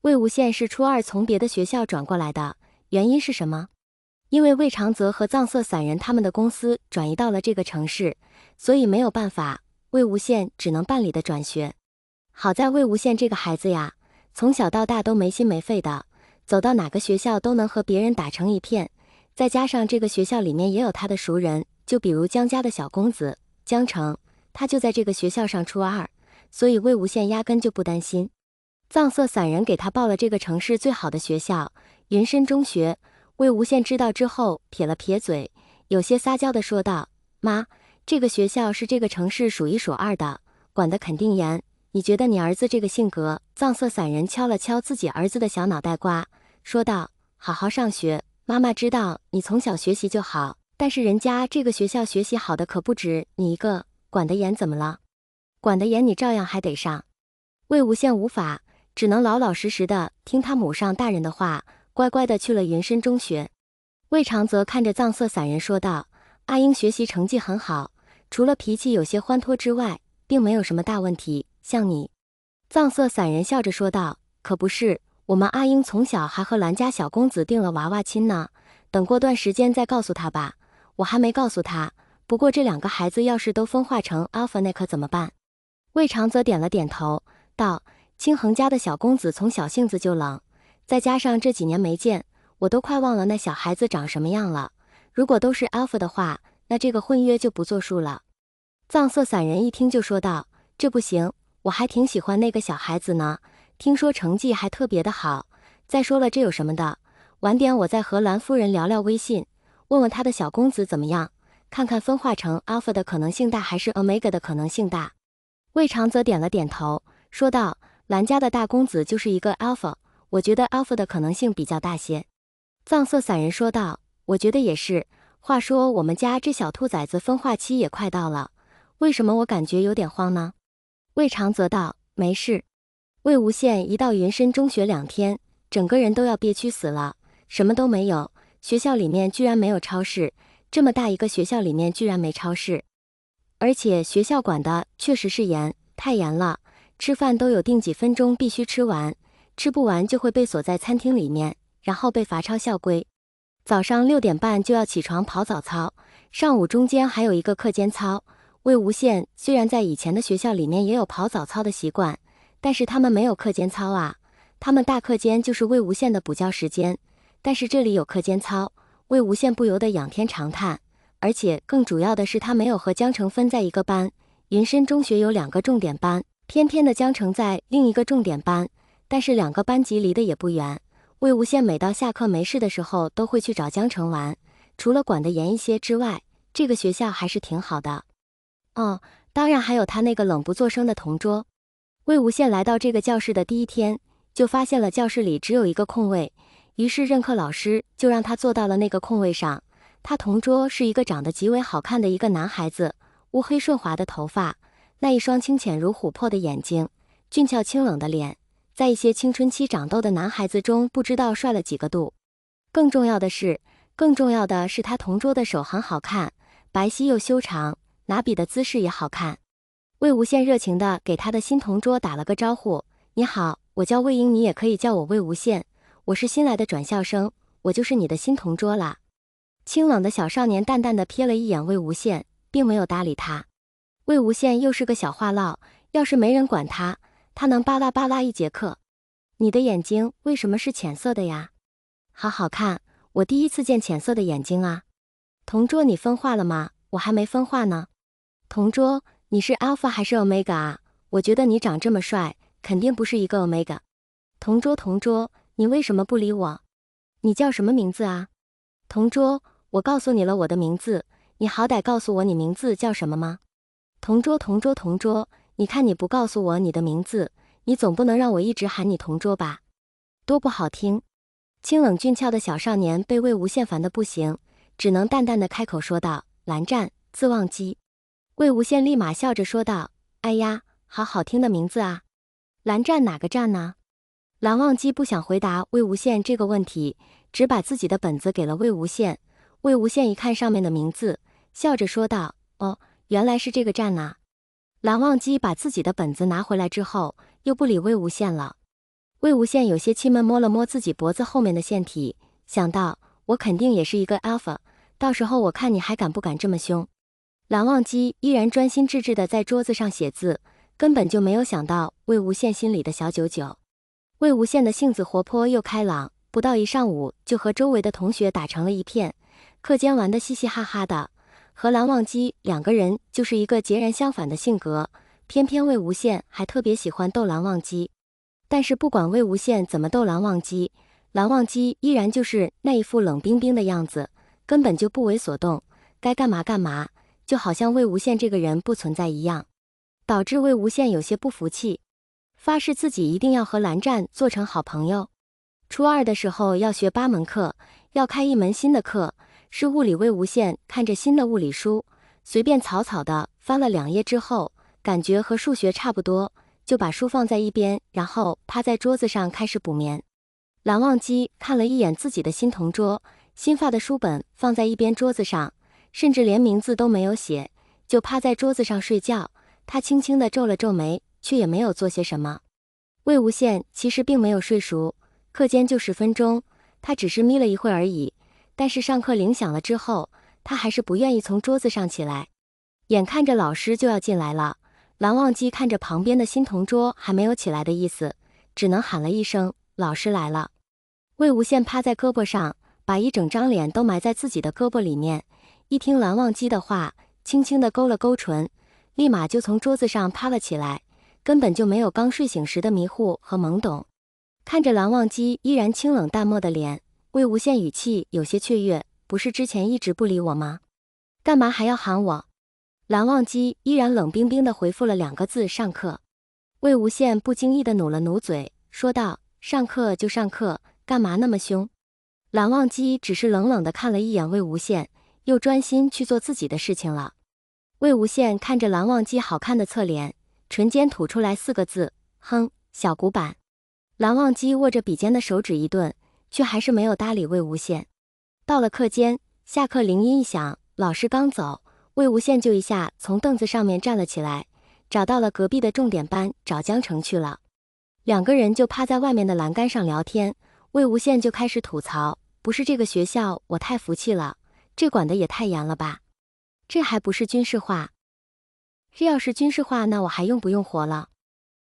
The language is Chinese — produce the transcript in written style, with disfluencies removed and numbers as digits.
魏无羡是初二从别的学校转过来的，原因是什么？因为魏长泽和藏色散人他们的公司转移到了这个城市，所以没有办法，魏无羡只能办理的转学。好在魏无羡这个孩子呀，从小到大都没心没肺的，走到哪个学校都能和别人打成一片，再加上这个学校里面也有他的熟人，就比如江家的小公子江澄，他就在这个学校上初二，所以魏无羡压根就不担心。藏色散人给他报了这个城市最好的学校云深中学，魏无羡知道之后撇了撇嘴，有些撒娇的说道：妈，这个学校是这个城市数一数二的，管得肯定严，你觉得你儿子这个性格？藏色散人敲了敲自己儿子的小脑袋瓜，说道：好好上学，妈妈知道你从小学习就好，但是人家这个学校学习好的可不止你一个，管得严怎么了？管得严你照样还得上。魏无羡无法，只能老老实实的听他母上大人的话，乖乖的去了云深中学。魏长则看着藏色散人说道：阿英学习成绩很好，除了脾气有些欢脱之外，并没有什么大问题，像你。藏色散人笑着说道：可不是，我们阿英从小还和兰家小公子定了娃娃亲呢，等过段时间再告诉他吧。我还没告诉他，不过这两个孩子要是都分化成 Alpha 那可怎么办？魏长则点了点头，道：清衡家的小公子从小性子就冷，再加上这几年没见，我都快忘了那小孩子长什么样了。如果都是 Alpha 的话，那这个婚约就不作数了。藏色散人一听就说道：这不行，我还挺喜欢那个小孩子呢，听说成绩还特别的好。再说了，这有什么的？晚点我再和兰夫人聊聊微信，问问他的小公子怎么样，看看分化成 Alpha 的可能性大还是 Omega 的可能性大。魏长则点了点头，说道：兰家的大公子就是一个 Alpha， 我觉得 Alpha 的可能性比较大些。藏色散人说道：我觉得也是，话说我们家这小兔崽子分化期也快到了，为什么我感觉有点慌呢？魏长则道：没事。魏无羡一到云深中学2天，整个人都要憋屈死了，什么都没有，学校里面居然没有超市，这么大一个学校里面居然没超市。而且学校管的确实是严，太严了，吃饭都有定几分钟必须吃完，吃不完就会被锁在餐厅里面，然后被罚抄校规。早上6点半就要起床跑早操，上午中间还有一个课间操。魏无羡虽然在以前的学校里面也有跑早操的习惯，但是他们没有课间操啊，他们大课间就是魏无羡的补觉时间，但是这里有课间操，魏无羡不由得仰天长叹。而且更主要的是他没有和江澄分在一个班，云深中学有2个重点班，偏偏的江澄在另一个重点班，但是2个班级离得也不远。魏无羡每到下课没事的时候都会去找江澄玩，除了管得严一些之外，这个学校还是挺好的。哦，当然还有他那个冷不作声的同桌。魏无羡来到这个教室的第一天，就发现了教室里只有一个空位，于是任课老师就让他坐到了那个空位上。他同桌是一个长得极为好看的一个男孩子，乌黑顺滑的头发，那一双清浅如琥珀的眼睛，俊俏清冷的脸，在一些青春期长痘的男孩子中不知道帅了几个度。更重要的是他同桌的手很好看，白皙又修长，拿笔的姿势也好看。魏无羡热情地给他的新同桌打了个招呼：你好，我叫魏婴，你也可以叫我魏无羡，我是新来的转校生，我就是你的新同桌啦。清冷的小少年淡淡的瞥了一眼魏无羡，并没有搭理他。魏无羡又是个小话唠，要是没人管他，他能巴拉巴拉一节课。你的眼睛为什么是浅色的呀？好好看，我第一次见浅色的眼睛啊。同桌，你分化了吗？我还没分化呢。同桌，你是 Alpha 还是 Omega 啊？我觉得你长这么帅，肯定不是一个 Omega。同桌，你为什么不理我？你叫什么名字啊？同桌，我告诉你了我的名字，你好歹告诉我你名字叫什么吗？同桌，你看你不告诉我你的名字，你总不能让我一直喊你同桌吧？多不好听。清冷俊俏的小少年被魏无羡烦得不行，只能淡淡的开口说道：蓝湛，字忘机。魏无羡立马笑着说道：哎呀，好好听的名字啊。蓝湛哪个湛呢？蓝忘机不想回答魏无羡这个问题，只把自己的本子给了魏无羡。魏无羡一看上面的名字，笑着说道：哦，原来是这个湛啊。蓝忘机把自己的本子拿回来之后，又不理魏无羡了。魏无羡有些气闷，摸了摸自己脖子后面的腺体，想到我肯定也是一个 alpha， 到时候我看你还敢不敢这么凶。蓝忘机依然专心致志地在桌子上写字，根本就没有想到魏无羡心里的小九九。魏无羡的性子活泼又开朗，不到一上午就和周围的同学打成了一片，课间玩得嘻嘻哈哈的。和蓝忘机两个人就是一个截然相反的性格，偏偏魏无羡还特别喜欢逗蓝忘机。但是不管魏无羡怎么逗蓝忘机，蓝忘机依然就是那一副冷冰冰的样子，根本就不为所动，该干嘛干嘛，就好像魏无羡这个人不存在一样，导致魏无羡有些不服气，发誓自己一定要和蓝湛做成好朋友。初二的时候要学8门课，要开一门新的课，是物理。魏无羡看着新的物理书，随便草草的翻了2页之后，感觉和数学差不多，就把书放在一边，然后趴在桌子上开始补眠。蓝忘机看了一眼自己的新同桌，新发的书本放在一边桌子上，甚至连名字都没有写，就趴在桌子上睡觉。他轻轻地皱了皱眉，却也没有做些什么。魏无羡其实并没有睡熟，课间就10分钟，他只是眯了一会而已。但是上课铃响了之后，他还是不愿意从桌子上起来。眼看着老师就要进来了，蓝忘机看着旁边的新同桌还没有起来的意思，只能喊了一声：“老师来了。”魏无羡趴在胳膊上，把一整张脸都埋在自己的胳膊里面。一听蓝忘机的话，轻轻地勾了勾唇，立马就从桌子上趴了起来，根本就没有刚睡醒时的迷糊和懵懂。看着蓝忘机依然清冷淡漠的脸，魏无羡语气有些雀跃：“不是之前一直不理我吗？干嘛还要喊我？”蓝忘机依然冷冰冰地回复了2个字：“上课。”魏无羡不经意地努了努嘴，说道：“上课就上课，干嘛那么凶？”蓝忘机只是冷冷地看了一眼魏无羡，又专心去做自己的事情了。魏无羡看着蓝忘机好看的侧脸，唇间吐出来4个字：“哼，小古板。”蓝忘机握着笔尖的手指一顿，却还是没有搭理魏无羡。到了课间，下课铃音一响，老师刚走，魏无羡就一下从凳子上面站了起来，找到了隔壁的重点班找江城去了。2个人就趴在外面的栏杆上聊天，魏无羡就开始吐槽：“不是这个学校，我太服气了，这管得也太严了吧？这还不是军事化？这要是军事化，那我还用不用活了？”